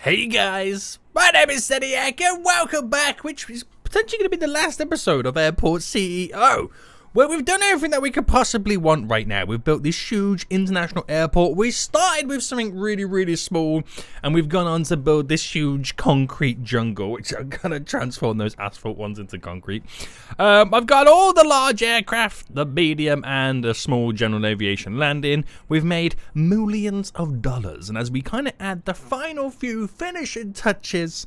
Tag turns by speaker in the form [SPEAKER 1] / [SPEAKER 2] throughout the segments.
[SPEAKER 1] Hey guys, my name is Seniac and welcome back, which is potentially going to be the last episode of Airport CEO, where we've done everything that we could possibly want right now. We've built this huge international airport. We started with something really small, and we've gone on to build this huge concrete jungle, which I'm going to transform those asphalt ones into concrete. I've got all the large aircraft, the medium and the small general aviation landing. We've made millions of dollars, and as we kind of add the final few finishing touches,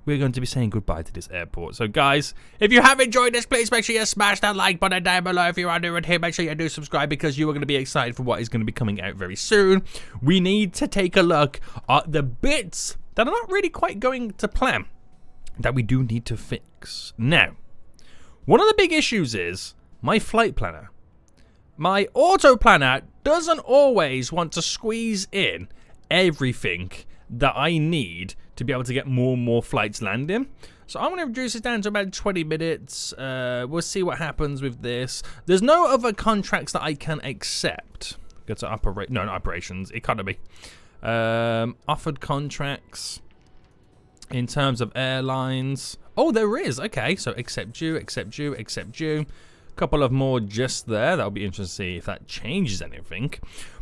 [SPEAKER 1] we're going to be saying goodbye to this airport. So guys, if you have enjoyed this, please make sure you smash that like button down below. If you are new here, make sure you do subscribe because you are going to be excited for what is going to be coming out very soon. We need to take a look at the bits that are not really quite going to plan that we do need to fix. Now, one of the big issues is my flight planner. My auto planner doesn't always want to squeeze in everything that I need to be able to get more and more flights landing. So I'm going to reduce this down to about 20 minutes. We'll see what happens with this. There's no other contracts that I can accept. Go to not operations, economy. Offered contracts in terms of airlines. Oh, there is. Okay, so accept you. Couple of more just there. That'll be interesting to see if that changes anything.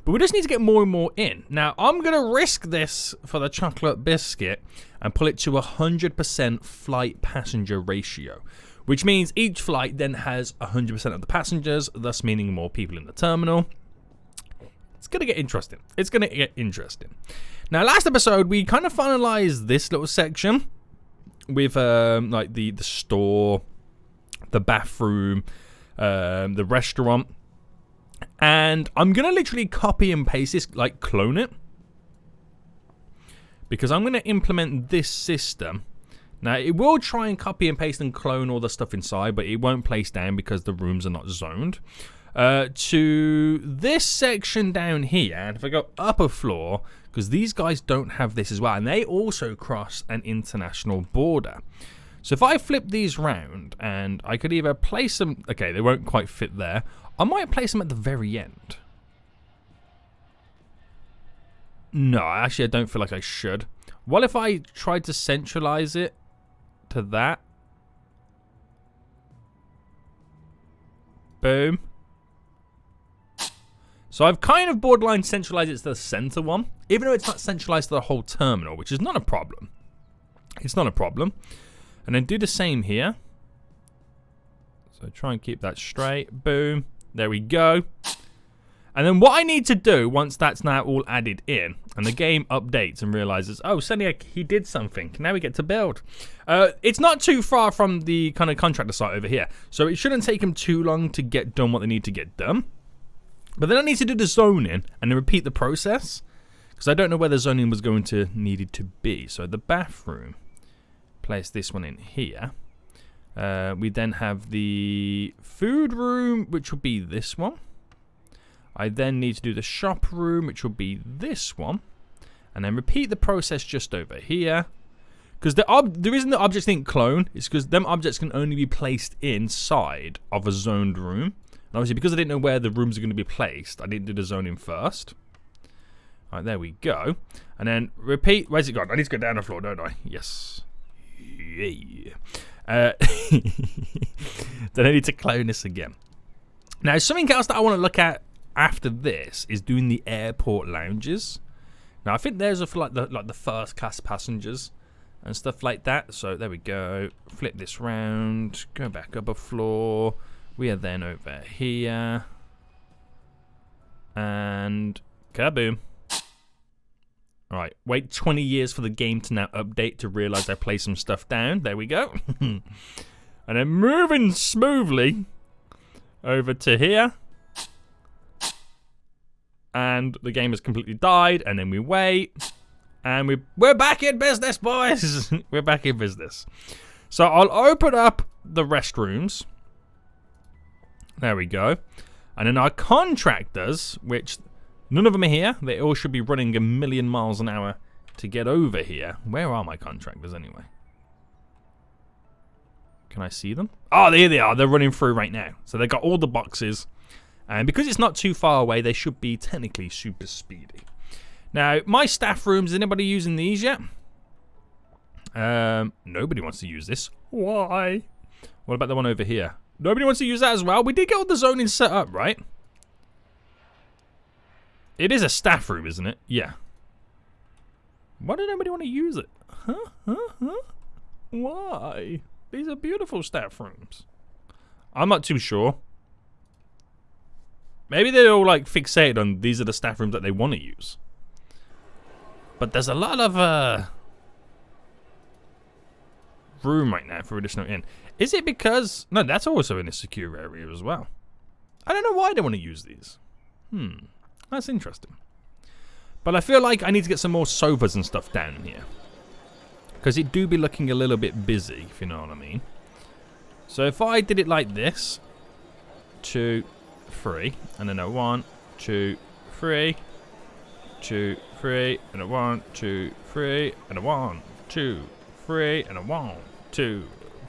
[SPEAKER 1] But we just need to get more and more in. Now, I'm going to risk this for the chocolate biscuit and pull it to 100% flight passenger ratio, which means each flight then has 100% of the passengers, thus meaning more people in the terminal. It's going to get interesting. Now, last episode, we kind of finalized this little section with like the store, the bathroom, the restaurant, and I'm gonna literally copy and paste this, like clone it, because I'm gonna implement this system. Now it will try and copy and paste and clone all the stuff inside, but it won't place down because the rooms are not zoned to this section down here. And if I go upper floor, because these guys don't have this as well, and they also cross an international border. So if I flip these round, and I could either place them, okay, they won't quite fit there. I might place them at the very end. No, actually I don't feel like I should. What if I tried to centralize it to that? Boom. So I've kind of borderline centralized it to the center one, even though it's not centralized to the whole terminal, which is not a problem. It's not a problem. And then do the same here. So try and keep that straight. Boom. There we go. And then what I need to do once that's now all added in, and the game updates and realizes, oh, Seniac, he did something. Now we get to build. It's not too far from the kind of contractor site over here. So it shouldn't take them too long to get done what they need to get done. But then I need to do the zoning and then repeat the process, because I don't know where the zoning was going to needed to be. So the bathroom. Place this one in here. We then have the food room, which will be this one. I then need to do the shop room, which will be this one. And then repeat the process just over here. Because the reason the objects didn't clone is because them objects can only be placed inside of a zoned room. And obviously, because I didn't know where the rooms are going to be placed, I didn't do the zoning first. All right, there we go. And then repeat. Where's it gone? I need to go down the floor, don't I? Yes. Yeah. Then I need to clone this again. Now, something else that I want to look at after this is doing the airport lounges. Now, I think those are for like the first class passengers and stuff like that. So there we go. Flip this round. Go back up a floor. We are then over here. And kaboom. Alright, wait 20 years for the game to now update to realize I placed some stuff down. There we go. And then moving smoothly over to here. And the game has completely died. And then we wait. And we're back in business, boys. We're back in business. So I'll open up the restrooms. There we go. And then our contractors, which... none of them are here. They all should be running 1,000,000 miles an hour to get over here. Where are my contractors anyway? Can I see them? Oh, there they are. They're running through right now. So they've got all the boxes. And because it's not too far away, they should be technically super speedy. Now, my staff rooms, is anybody using these yet? Nobody wants to use this. Why? What about the one over here? Nobody wants to use that as well. We did get all the zoning set up, right? It is a staff room, isn't it? Yeah. Why did nobody want to use it? Huh? Why? These are beautiful staff rooms. I'm not too sure. Maybe they're all like fixated on these are the staff rooms that they want to use. But there's a lot of room right now for additional in. Is it because... No, that's also in a secure area as well. I don't know why they want to use these. That's interesting. But I feel like I need to get some more sofas and stuff down in here. Because it do be looking a little bit busy, if you know what I mean. So if I did it like this. 2, 3. And then a 1, 2, 3. 2, 3. And a 1, 2, 3. And a 1, 2, 3. And a 1, 2,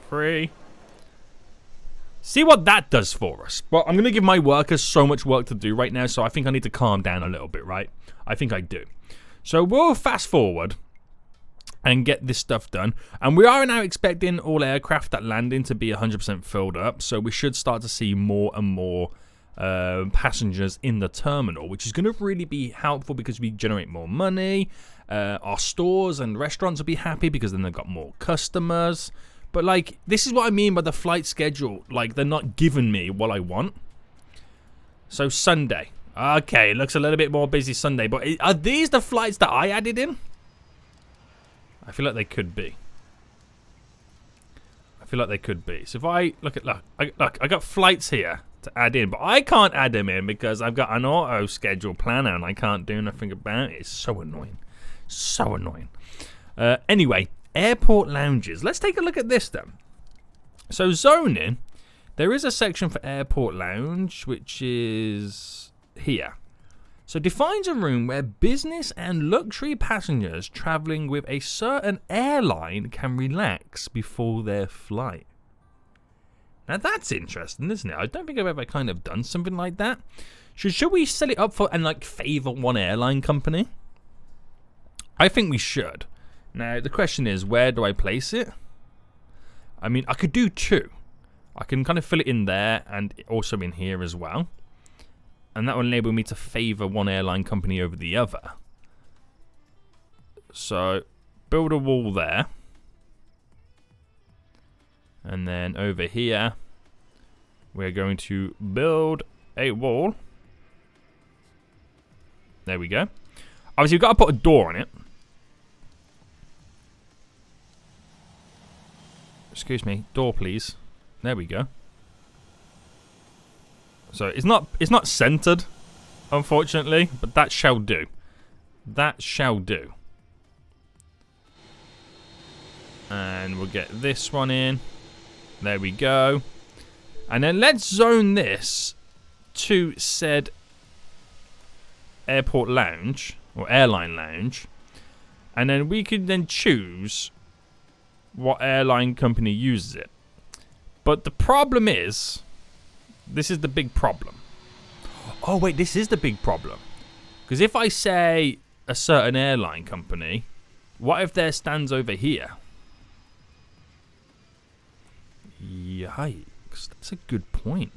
[SPEAKER 1] 3. See what that does for us. But I'm going to give my workers so much work to do right now, so I think I need to calm down a little bit, right? I think I do. So we'll fast forward and get this stuff done. And we are now expecting all aircraft that land in to be 100% filled up, so we should start to see more and more passengers in the terminal, which is going to really be helpful because we generate more money. Our stores and restaurants will be happy because then they've got more customers. But, like, this is what I mean by the flight schedule. Like, they're not giving me what I want. So, Sunday. Okay, it looks a little bit more busy Sunday. But are these the flights that I added in? I feel like they could be. So if I look, I got flights here to add in. But I can't add them in because I've got an auto schedule planner and I can't do nothing about it. It's so annoying. So annoying. Anyway. Airport lounges. Let's take a look at this then. So zoning, there is a section for airport lounge, which is here. So defines a room where business and luxury passengers traveling with a certain airline can relax before their flight. Now that's interesting, isn't it? I don't think I've ever kind of done something like that. Should we set it up for and like favor one airline company? I think we should. Now, the question is, where do I place it? I mean, I could do 2. I can kind of fill it in there and also in here as well. And that will enable me to favor one airline company over the other. So, build a wall there. And then over here, we're going to build a wall. There we go. Obviously, we've got to put a door on it. Excuse me, door please. There we go. So it's not centered, unfortunately, but that shall do. That shall do. And we'll get this one in. There we go. And then let's zone this to said airport lounge or airline lounge. And then we can then choose what airline company uses it. But the problem is, this is the big problem. Oh wait, this is the big problem. Because if I say a certain airline company, what if their stands over here? Yikes, that's a good point.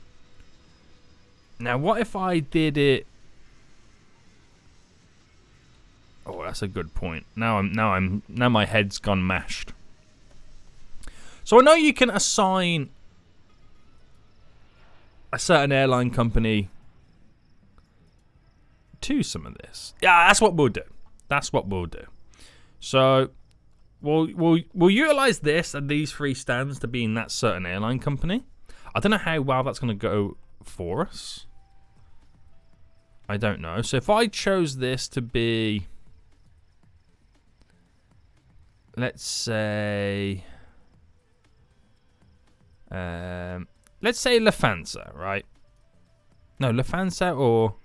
[SPEAKER 1] Now what if I did it... Oh, that's a good point. Now my head's gone mashed. So I know you can assign a certain airline company to some of this. Yeah, that's what we'll do. That's what we'll do. So we'll utilize this and these 3 stands to be in that certain airline company. I don't know how well that's going to go for us. I don't know. So if I chose this to be, let's say Lufthansa, right? No, Lufthansa or...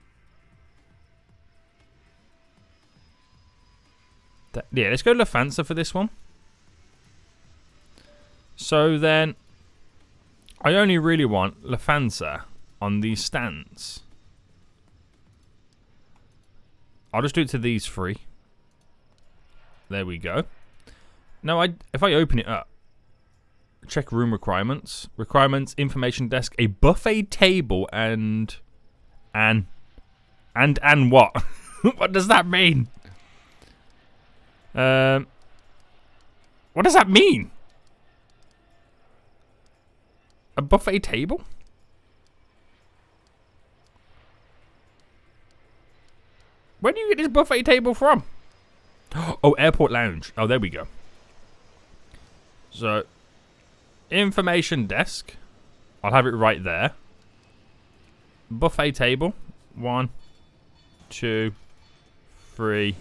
[SPEAKER 1] yeah, let's go Lufthansa for this one. So then, I only really want Lufthansa on these stands. I'll just do it to these 3. There we go. No, if I open it up, check room requirements, information desk, a buffet table, and what? What does that mean? What does that mean? A buffet table? Where do you get this buffet table from? Oh, airport lounge. Oh, there we go. So, information desk. I'll have it right there. Buffet table. 1, 2, 3.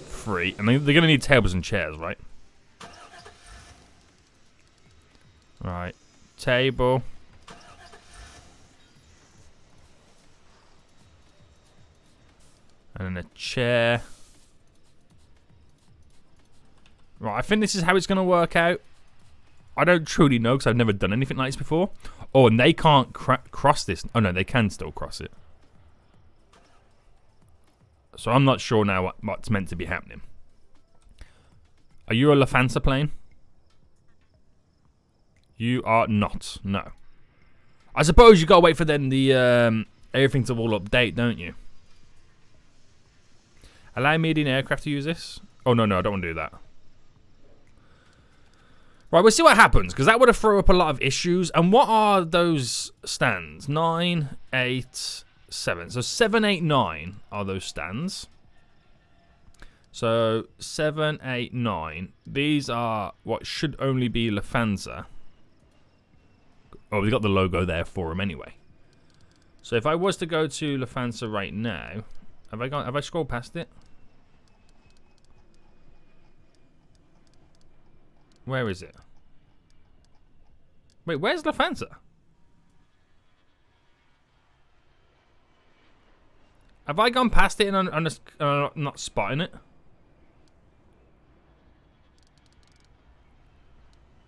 [SPEAKER 1] 3. And they're going to need tables and chairs, right? Right. Table. And then a chair. Right, I think this is how it's going to work out. I don't truly know because I've never done anything like this before. Oh, and they can't cross this. Oh, no, they can still cross it. So I'm not sure now what's meant to be happening. Are you a Lufthansa plane? You are not. No. I suppose you got to wait for then the everything to all update, don't you? Allow median aircraft to use this? Oh, no, I don't want to do that. Right, we'll see what happens, because that would have thrown up a lot of issues. And what are those stands? 9, 8, 7. So 7, 8, 9 are those stands. So 7, 8, 9. These are what should only be Lufthansa. Oh, we've got the logo there for them anyway. So if I was to go to Lufthansa right now, have I scrolled past it? Where is it? Wait, where's Lufthansa? Have I gone past it and I'm not spotting it?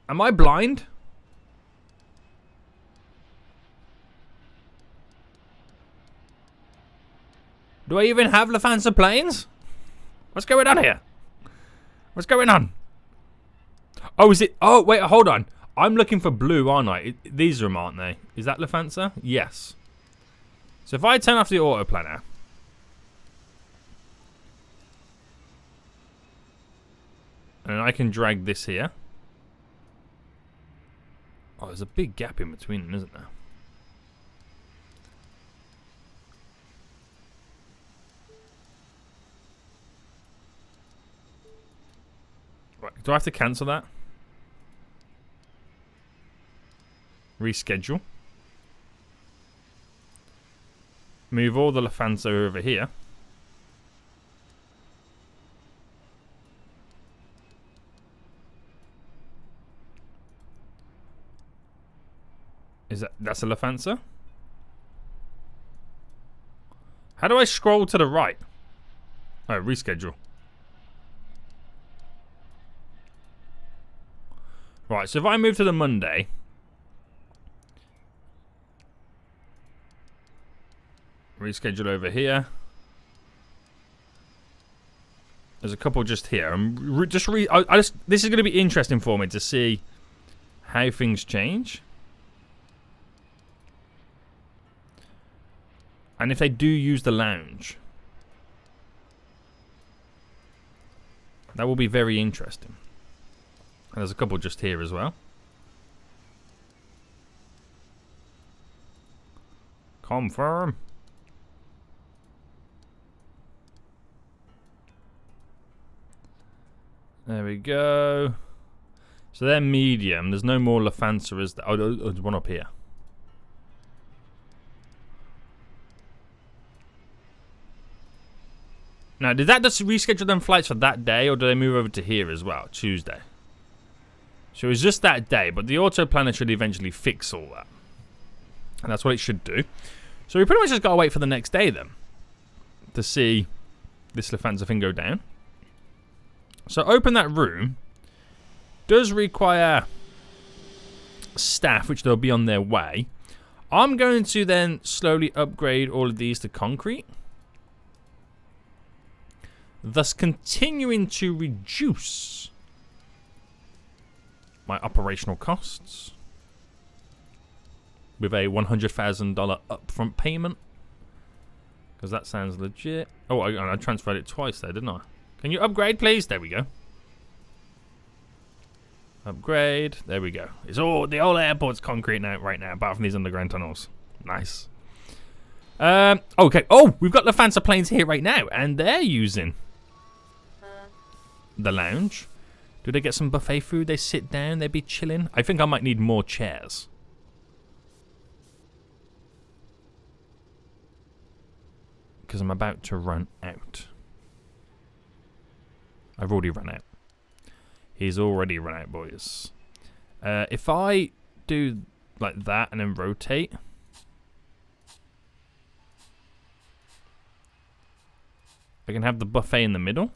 [SPEAKER 1] Am I blind? Do I even have Lufthansa planes? What's going on here? What's going on? Oh, is it? Oh, wait, hold on. I'm looking for blue, aren't I? These are them, aren't they? Is that Lufthansa? Yes. So if I turn off the autoplanner. And I can drag this here. Oh, there's a big gap in between them, isn't there? Right, do I have to cancel that? Reschedule. Move all the Lufthansa over here. That's a Lufthansa? How do I scroll to the right? Oh, reschedule. Right, so if I move to the Monday. Reschedule over here. There's a couple just here. This is going to be interesting for me to see how things change. And if they do use the lounge. That will be very interesting. And there's a couple just here as well. Confirm. There we go. So they're medium. There's no more Lufthansa, is there? Oh, there's one up here. Now, did that just reschedule them flights for that day, or do they move over to here as well, Tuesday? So it was just that day, but the autoplanner should eventually fix all that. And that's what it should do. So we pretty much just got to wait for the next day then to see this Lufthansa thing go down. So open that room. Does require staff, which they'll be on their way. I'm going to then slowly upgrade all of these to concrete. thus continuing to reduce my operational costs with a $100,000 upfront payment, because that sounds legit. Oh, I transferred it twice there, didn't I? Can you upgrade, please? There we go. Upgrade. There we go. It's all the whole airport's concrete now, right now, apart from these underground tunnels. Nice. Okay. Oh, we've got Lufthansa planes here right now, and they're using the lounge. Do they get some buffet food? They sit down. They be chilling. I think I might need more chairs. Because I'm about to run out. I've already run out. He's already run out, boys. If I do like that and then rotate. I can have the buffet in the middle.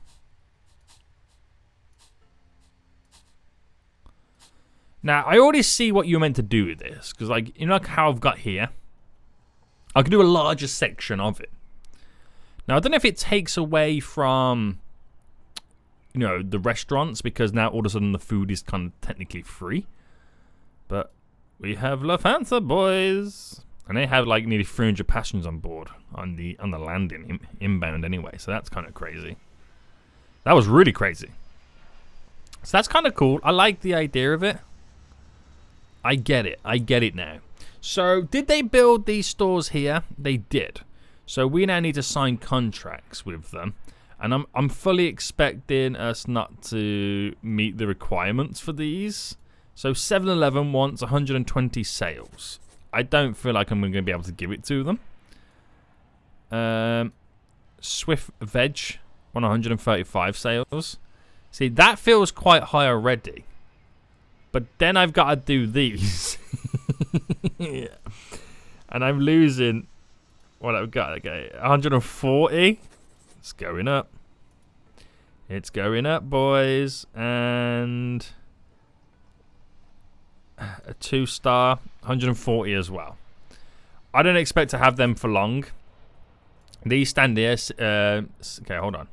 [SPEAKER 1] Now, I already see what you're meant to do with this. Because, like, you know like how I've got here? I can do a larger section of it. Now, I don't know if it takes away from, you know, the restaurants. Because now, all of a sudden, the food is kind of technically free. But we have Lufthansa, boys. And they have, like, nearly 300 passengers on board on the landing, inbound anyway. So that's kind of crazy. That was really crazy. So that's kind of cool. I like the idea of it. I get it. I get it now. So did they build these stores here? They did. So we now need to sign contracts with them. And I'm fully expecting us not to meet the requirements for these. So 7-Eleven wants 120 sales. I don't feel like I'm going to be able to give it to them. Swift Veg, 135 sales. See, that feels quite high already. But then I've got to do these. Yeah. And I'm losing what I've got. Okay, 140. It's going up. It's going up, boys. And a 2-star, 140 as well. I don't expect to have them for long. These stand here. Okay, hold on.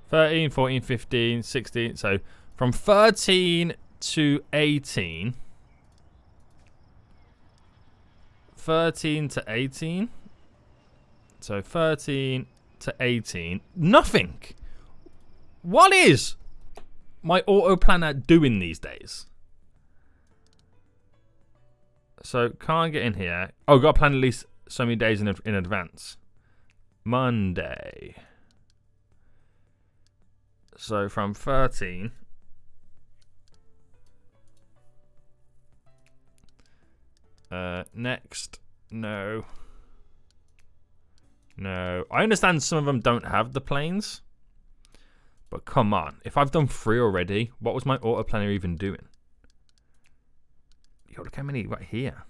[SPEAKER 1] 13, 14, 15, 16. So from 13 to 18. 13 to 18. So 13 to 18. Nothing. What is my auto planner doing these days? So can't get in here. Oh, got to plan at least so many days in advance. Monday. So from 13. Next. No. No. I understand some of them don't have the planes. But come on. If I've done 3 already, what was my auto planner even doing? Yo, look how many right here.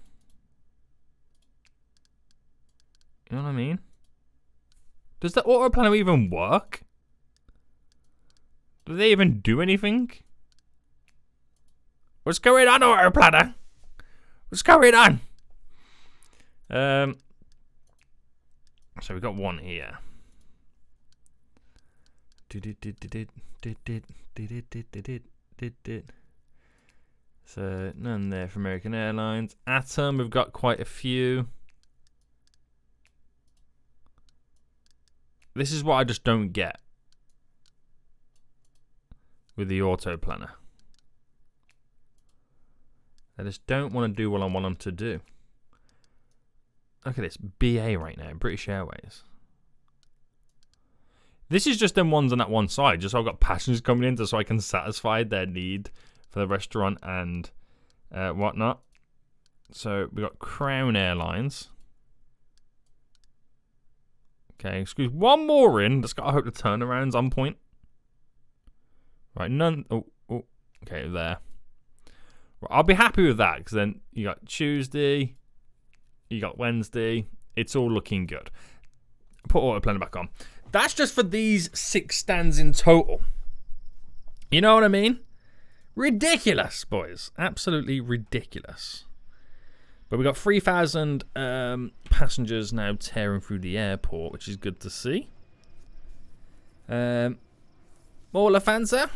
[SPEAKER 1] You know what I mean? Does the auto planner even work? Do they even do anything? What's going on, auto planner? What's going on? So we got one here. So none there for American Airlines. Atom, we've got quite a few. This is what I just don't get with the auto planner. I just don't want to do what I want them to do. Look at this, BA right now, British Airways. This is just them ones on that one side, just so I've got passengers coming in so I can satisfy their need for the restaurant and whatnot. So we got Crown Airlines. Okay, squeeze one more in. Just gotta hope the turnaround's on point. Right, none. Oh, okay, there. Well, I'll be happy with that because then you got Tuesday, you got Wednesday. It's all looking good. Put auto planner back on. That's just for these 6 stands in total. You know what I mean? Ridiculous, boys. Absolutely ridiculous. But we got 3,000 passengers now tearing through the airport, which is good to see. More Lufthansa.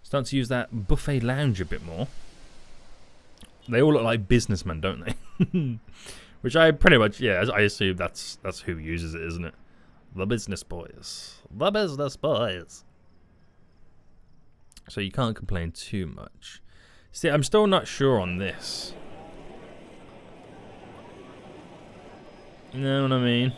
[SPEAKER 1] Start to use that buffet lounge a bit more. They all look like businessmen, don't they? Which I pretty much, yeah, I assume that's who uses it, isn't it? The business boys. The business boys. So you can't complain too much. See, I'm still not sure on this. You know what I mean?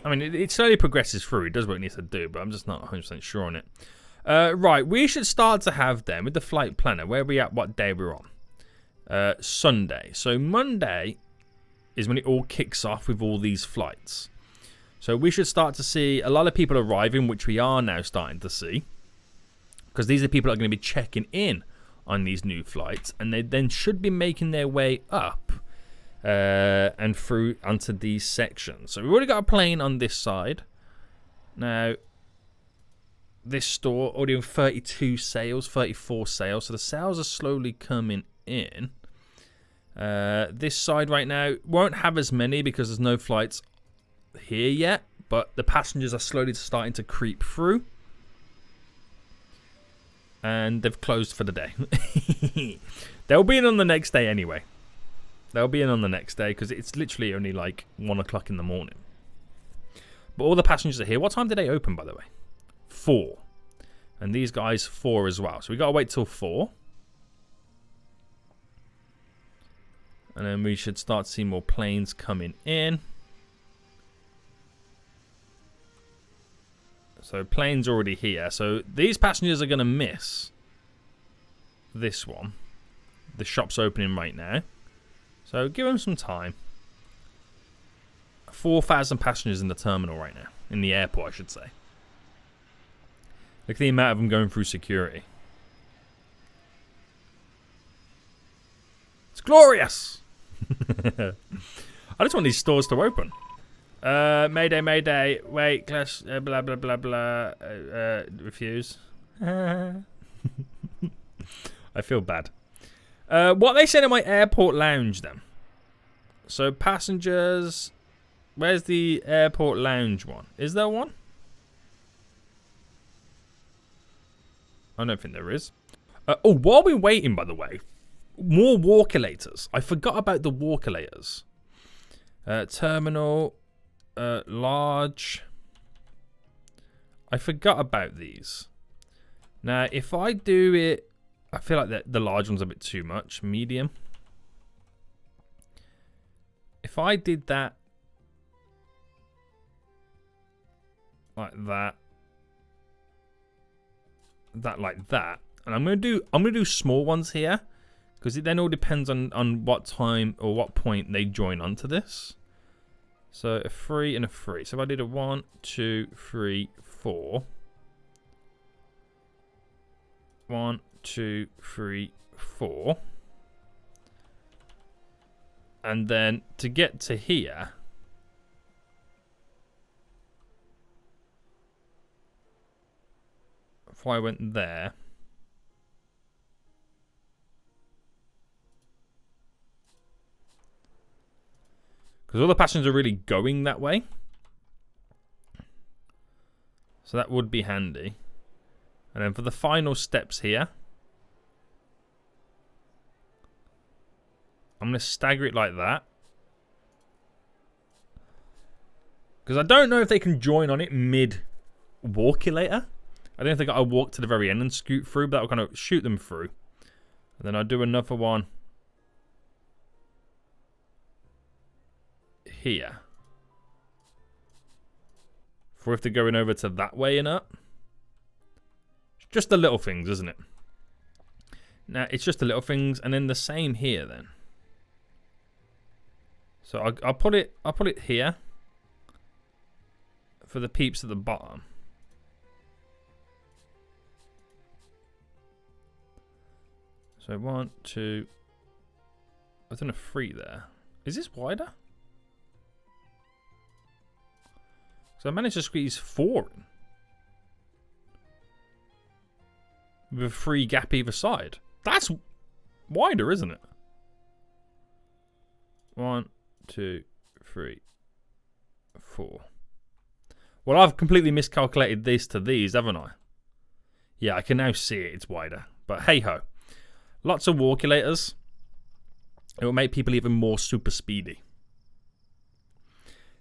[SPEAKER 1] I mean, it slowly progresses through. It does what it needs to do, but I'm just not 100% sure on it. Right, we should start to have then, with the flight planner, where are we at, what day we're on? Sunday. So Monday is when it all kicks off with all these flights. So we should start to see a lot of people arriving, which we are now starting to see. Because these are people that are going to be checking in on these new flights. And they then should be making their way up and through onto these sections. So we've already got a plane on this side. Now, this store already on 32 sales, 34 sales. So the sales are slowly coming in. This side right now won't have as many because there's no flights here yet, but the passengers are slowly starting to creep through, and they've closed for the day. They'll be in on the next day anyway. They'll be in on the next day because it's literally only like 1 o'clock in the morning. But all the passengers are here. What time did they open, by the way? 4. And these guys 4 as well. So we got to wait till 4. And then we should start to see more planes coming in. So planes already here. So these passengers are going to miss this one. The shop's opening right now. So give them some time. 4,000 passengers in the terminal right now. In the airport, I should say. Look at the amount of them going through security. It's glorious! I just want these stores to open. Mayday, mayday. Wait, class. Blah, blah, blah, blah. Refuse. I feel bad. What they said in my airport lounge then. So passengers. Where's the airport lounge one? Is there one? I don't think there is. Oh, while we're waiting, by the way, more walkulators. I forgot about the walkulators. Terminal. Large. I forgot about these. Now, if I do it, I feel like the large one's a bit too much. Medium. If I did that like that, like that, and I'm gonna do small ones here because it then all depends on what time or what point they join onto this. So a 3 and a 3. So if I did a 1, 2, 3, 4. 1, 2, 3, 4. And then to get to here, if I went there, because all the passengers are really going that way. So that would be handy. And then for the final steps here, I'm going to stagger it like that. Because I don't know if they can join on it mid-walkulator. I don't think I'll walk to the very end and scoot through, but that'll kind of shoot them through. And then I'll do another one here. For if they're going over to that way and up. Just the little things, isn't it? Now, it's just the little things, and then the same here then. So I'll put it here for the peeps at the bottom. So 1, 2. I've done a 3 there. Is this wider? So I managed to squeeze 4 in. With a 3 gap either side. That's wider, isn't it? 1, 2, 3, 4. Well, I've completely miscalculated this to these, haven't I? Yeah, I can now see it. It's wider. But hey-ho. Lots of walkulators. It will make people even more super speedy.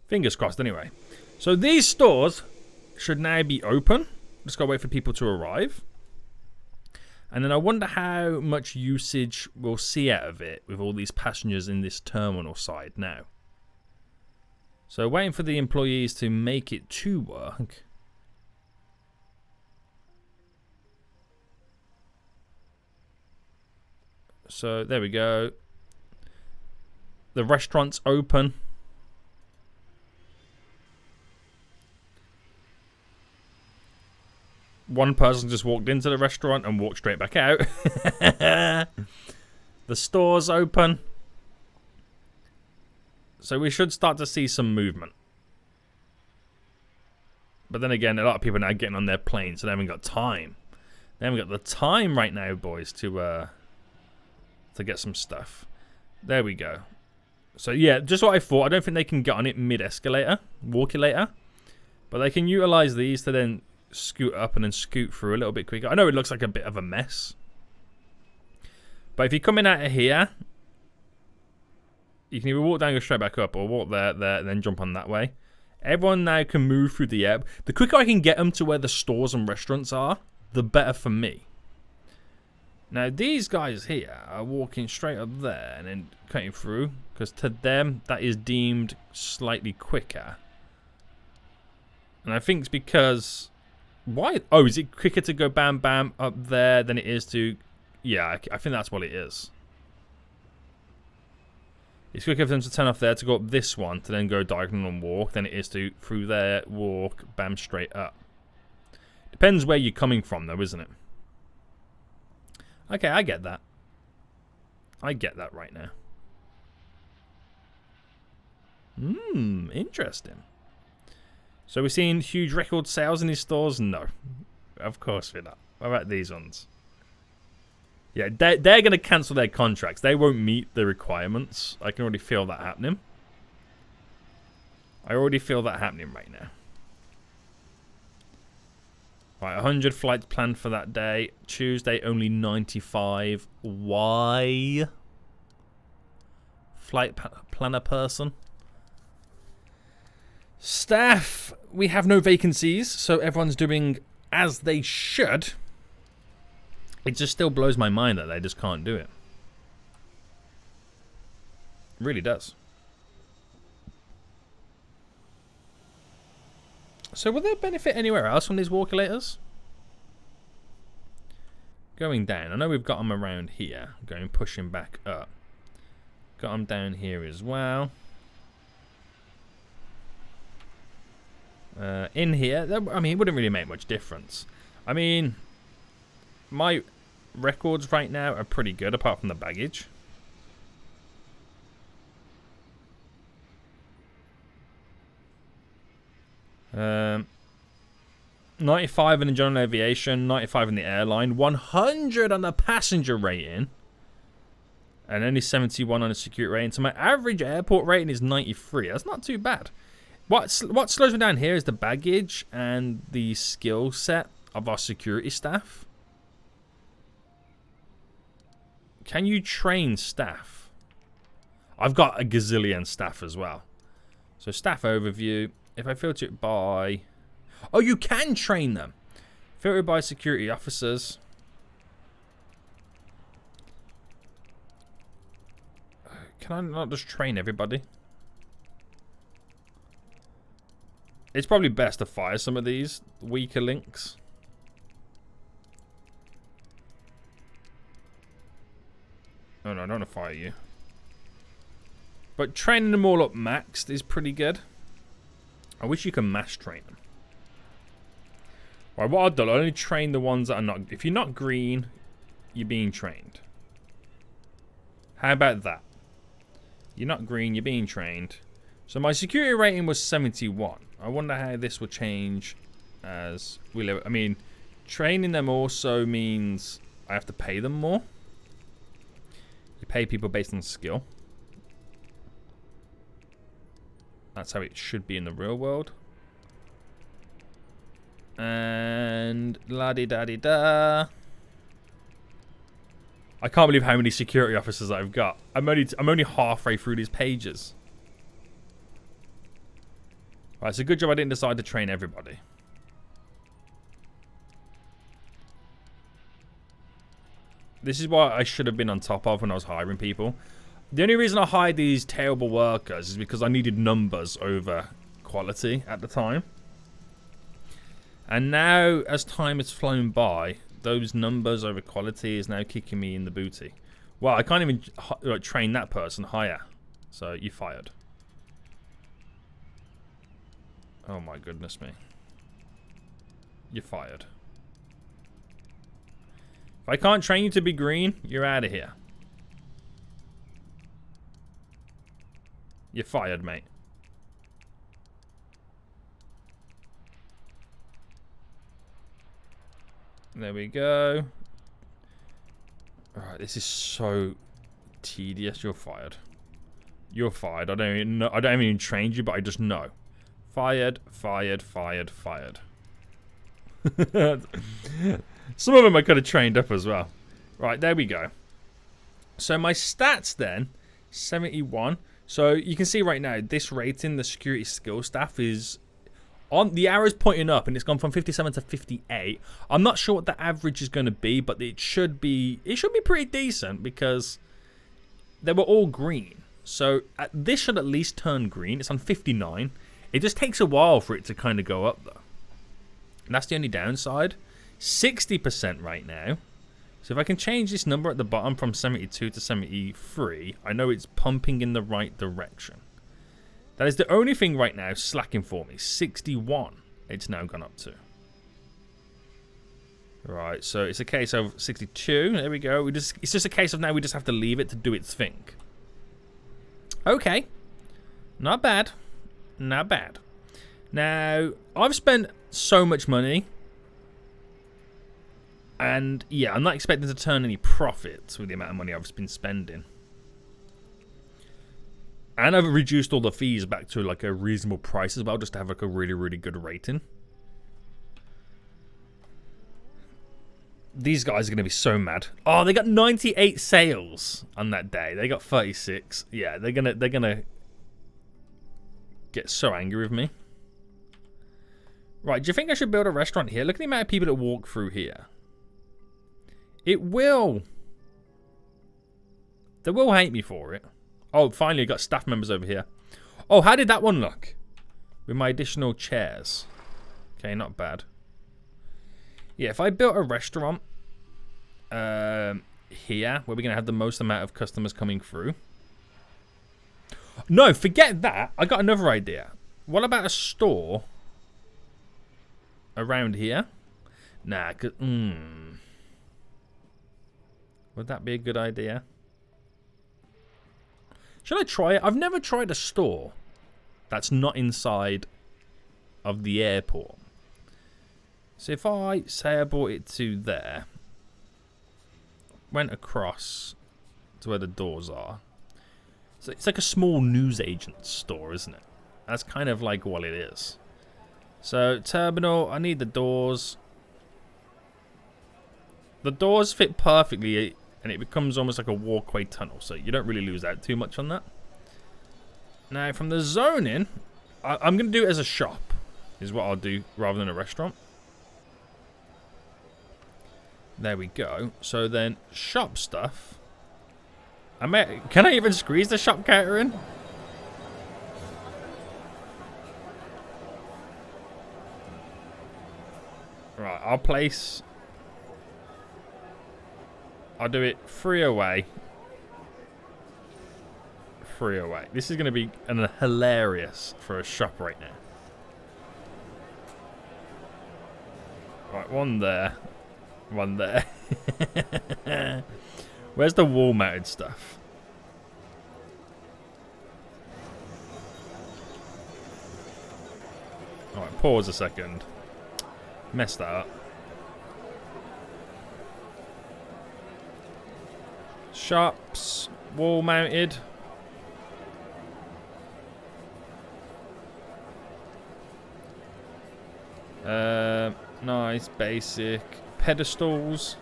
[SPEAKER 1] Fingers crossed, anyway. So these stores should now be open. Just gotta wait for people to arrive. And then I wonder how much usage we'll see out of it with all these passengers in this terminal side now. So waiting for the employees to make it to work. So there we go. The restaurant's open. One person just walked into the restaurant and walked straight back out. The store's open. So we should start to see some movement. But then again, a lot of people are now getting on their planes, so they haven't got time. They haven't got the time right now, boys, to get some stuff. There we go. So yeah, just what I thought. I don't think they can get on it mid-escalator, walkulator. But they can utilize these to then scoot up and then scoot through a little bit quicker. I know it looks like a bit of a mess. But if you're coming out of here, you can either walk down and go straight back up, or walk there, and then jump on that way. Everyone now can move through the air. The quicker I can get them to where the stores and restaurants are, the better for me. Now, these guys here are walking straight up there and then cutting through, because to them, that is deemed slightly quicker. And I think it's because... Why? Oh, is it quicker to go bam bam up there than it is to... Yeah, I think that's what it is. It's quicker for them to turn off there to go up this one to then go diagonal and walk than it is to through there, walk, bam, straight up. Depends where you're coming from though, isn't it? Okay, I get that. I get that right now. Interesting. So we're seeing huge record sales in these stores? No. Of course we're not. What about these ones? Yeah, they're going to cancel their contracts. They won't meet the requirements. I can already feel that happening. I already feel that happening right now. Right, 100 flights planned for that day. Tuesday, only 95. Why? Flight planner person. Staff, we have no vacancies, so everyone's doing as they should. It just still blows my mind that they just can't do it. It really does. So will there benefit anywhere else from these walkulators? Going down. I know we've got them around here. Going pushing back up. Got them down here as well. In here, I mean, it wouldn't really make much difference. I mean, my records right now are pretty good, apart from the baggage. Um, 95 in the general aviation, 95 in the airline, 100 on the passenger rating, and only 71 on the security rating. So my average airport rating is 93. That's not too bad. What slows me down here is the baggage and the skill set of our security staff. Can you train staff? I've got a gazillion staff as well. So staff overview. If I filter it by... Oh, you can train them. Filter by security officers. Can I not just train everybody? It's probably best to fire some of these weaker links. Oh no, I don't want to fire you. But training them all up maxed is pretty good. I wish you could mass train them. Right, what I'll do, I'll only train the ones that are not... If you're not green, you're being trained. How about that? You're not green, you're being trained. So my security rating was 71. I wonder how this will change as we live. I mean, training them also means I have to pay them more. You pay people based on skill. That's how it should be in the real world. And la-di-da-di-da. I can't believe how many security officers I've got. I'm only halfway through these pages. Right, it's a good job I didn't decide to train everybody. This is what I should have been on top of when I was hiring people. The only reason I hired these terrible workers is because I needed numbers over quality at the time. And now, as time has flown by, those numbers over quality is now kicking me in the booty. Well, I can't even train that person higher. So, you're fired. Oh my goodness me. You're fired. If I can't train you to be green, you're out of here. You're fired, mate. There we go. Alright, this is so tedious. You're fired. You're fired. I don't even know. I don't even train you, but I just know. Fired, fired, fired, fired. Some of them I could have trained up as well. Right, there we go. So my stats then, 71. So you can see right now, this rating, the security skill staff is on the arrow's pointing up, and it's gone from 57 to 58. I'm not sure what the average is going to be, but it should be pretty decent because they were all green. So this should at least turn green. It's on 59. It just takes a while for it to kind of go up though. And that's the only downside. 60% right now. So if I can change this number at the bottom from 72 to 73, I know it's pumping in the right direction. That is the only thing right now slacking for me. 61 it's now gone up to. Right, so it's a case of 62. There we go. It's just a case of now we just have to leave it to do its thing. Okay. Not bad. Not bad. Now, I've spent so much money. And, yeah, I'm not expecting to turn any profits with the amount of money I've been spending. And I've reduced all the fees back to, like, a reasonable price as well, just to have, like, a really, really good rating. These guys are going to be so mad. Oh, they got 98 sales on that day. They got 36. Yeah, they're gonna get so angry with me. Right, do you think I should build a restaurant here? Look at the amount of people that walk through here. It will. They will hate me for it. Oh, finally, I got staff members over here. Oh, how did that one look? With my additional chairs. Okay, not bad. Yeah, if I built a restaurant here, where we're going to have the most amount of customers coming through. No, forget that. I got another idea. What about a store around here? Nah, would that be a good idea? Should I try it? I've never tried a store that's not inside of the airport. So if I say I brought it to there, went across to where the doors are. So it's like a small newsagent store, isn't it? That's kind of like what it is. So terminal, I need the doors. The doors fit perfectly, and it becomes almost like a walkway tunnel, so you don't really lose out too much on that. Now, from the zoning, I'm going to do it as a shop, is what I'll do, rather than a restaurant. There we go. So then, shop stuff. Can I even squeeze the shop counter in? Right, I'll do it 3 away. 3 away. This is going to be hilarious for a shop right now. Right, one there. One there. Where's the wall mounted stuff? Alright, pause a second. Messed that up. Shops, wall mounted. Nice, basic. Pedestals.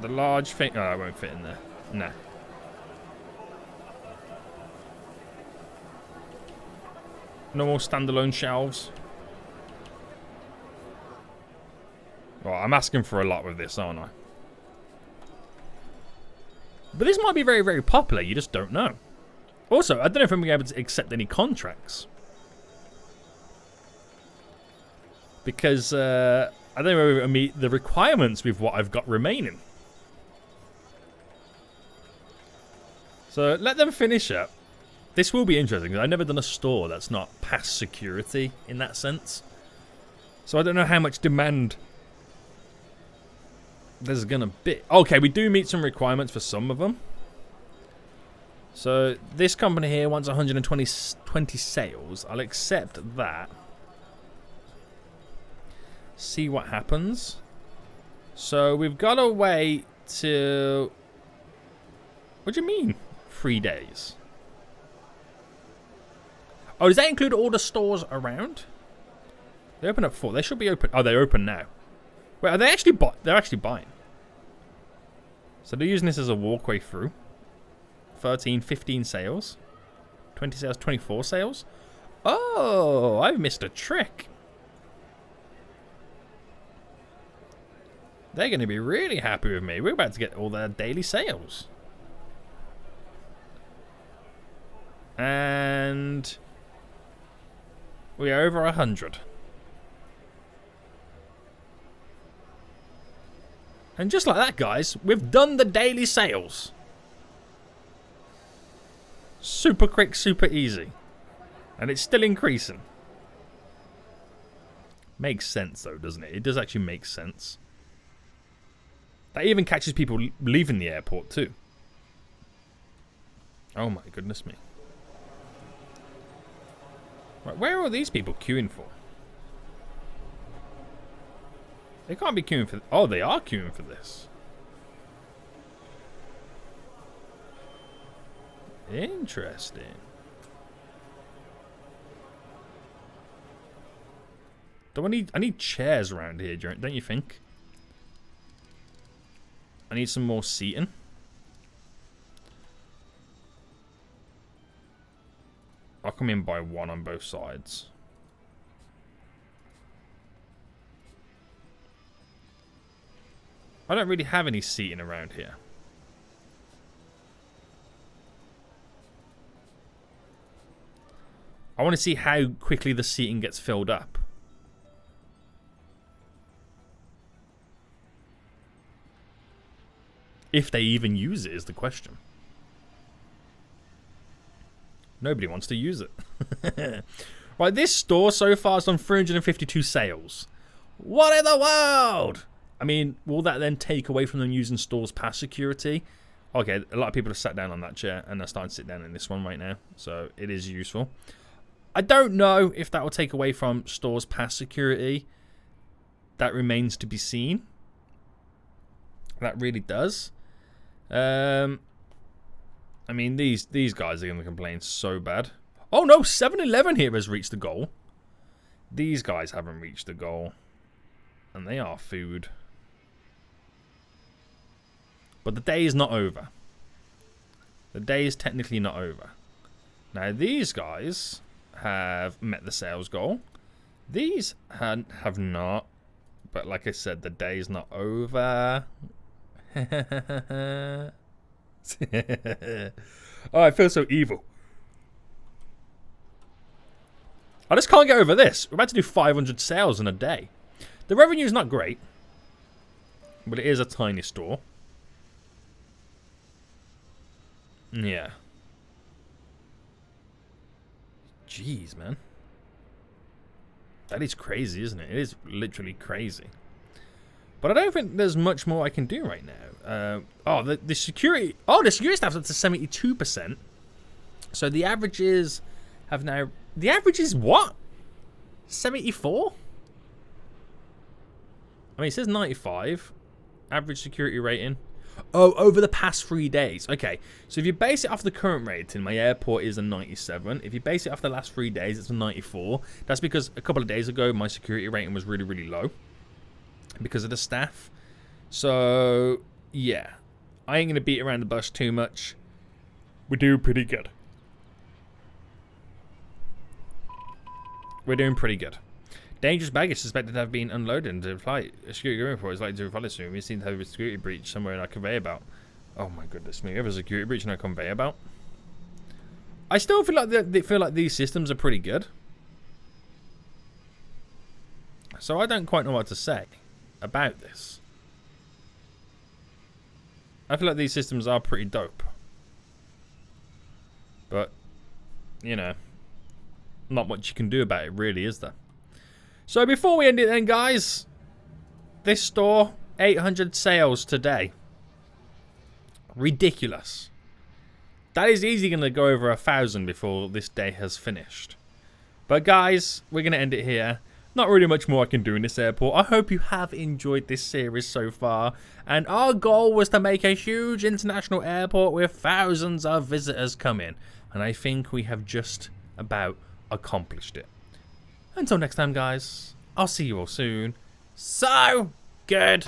[SPEAKER 1] The large thing. Oh, I won't fit in there. Nah. No more standalone shelves. Well, I'm asking for a lot with this, aren't I? But this might be very, very popular. You just don't know. Also, I don't know if I'm going to be able to accept any contracts. Because I don't know if I meet the requirements with what I've got remaining. So let them finish up. This will be interesting, because I've never done a store that's not past security in that sense. So I don't know how much demand there's going to be. Okay, we do meet some requirements for some of them. So this company here wants 120 sales. I'll accept that. See what happens. So we've got to wait till... What do you mean? 3 days. Oh, does that include all the stores around? They open at 4. They should be open. Oh, they're open now. Wait, are they actually they're actually buying. So they're using this as a walkway through. 13, 15 sales. 20 sales, 24 sales. Oh, I've missed a trick. They're going to be really happy with me. We're about to get all their daily sales. And we are over 100. And just like that, guys, we've done the daily sales. Super quick, super easy. And it's still increasing. Makes sense, though, doesn't it? It does actually make sense. That even catches people leaving the airport, too. Oh, my goodness me. Right, where are these people queuing for? They can't be queuing for... Oh, they are queuing for this. Interesting. I need chairs around here, don't you think? I need some more seating. I'll come in by one on both sides. I don't really have any seating around here. I want to see how quickly the seating gets filled up. If they even use it is the question. Nobody wants to use it. Right, this store so far has done 352 sales. What in the world? I mean, will that then take away from them using stores past security? Okay, a lot of people have sat down on that chair and they're starting to sit down in this one right now. So it is useful. I don't know if that will take away from stores past security. That remains to be seen. That really does. I mean, these guys are going to complain so bad. Oh no, 7-Eleven here has reached the goal. These guys haven't reached the goal. And they are food. But the day is not over. The day is technically not over. Now, these guys have met the sales goal. These have not. But like I said, the day is not over. Oh, I feel so evil. I just can't get over this. We're about to do 500 sales in a day. The revenue is not great, but it is a tiny store. Yeah. Jeez, man. That is crazy, isn't it? It is literally crazy. But I don't think there's much more I can do right now. The security... Oh, the security staff's up to 72%. So the averages have now... The average is what? 74? I mean, it says 95. Average security rating. Oh, over the past 3 days. Okay, so if you base it off the current rating, my airport is a 97. If you base it off the last 3 days, it's a 94. That's because a couple of days ago, my security rating was really, really low because of the staff. So, yeah. I ain't going to beat around the bush too much. We're doing pretty good. We're doing pretty good. Dangerous baggage suspected to have been unloaded into flight. A security report is likely to follow soon. We seem to have a security breach somewhere in our conveyor belt. Oh my goodness me! We have a security breach in our conveyor belt. I still feel like these systems are pretty good. So I don't quite know what to say about this. I feel like these systems are pretty dope. But, you know, not much you can do about it really, is there? So before we end it then, guys, this store, 800 sales today. Ridiculous. That is easily going to go over 1,000 before this day has finished. But guys, we're going to end it here. Not really much more I can do in this airport. I hope you have enjoyed this series so far. And our goal was to make a huge international airport with thousands of visitors coming. And I think we have just about accomplished it. Until next time, guys, I'll see you all soon. So good.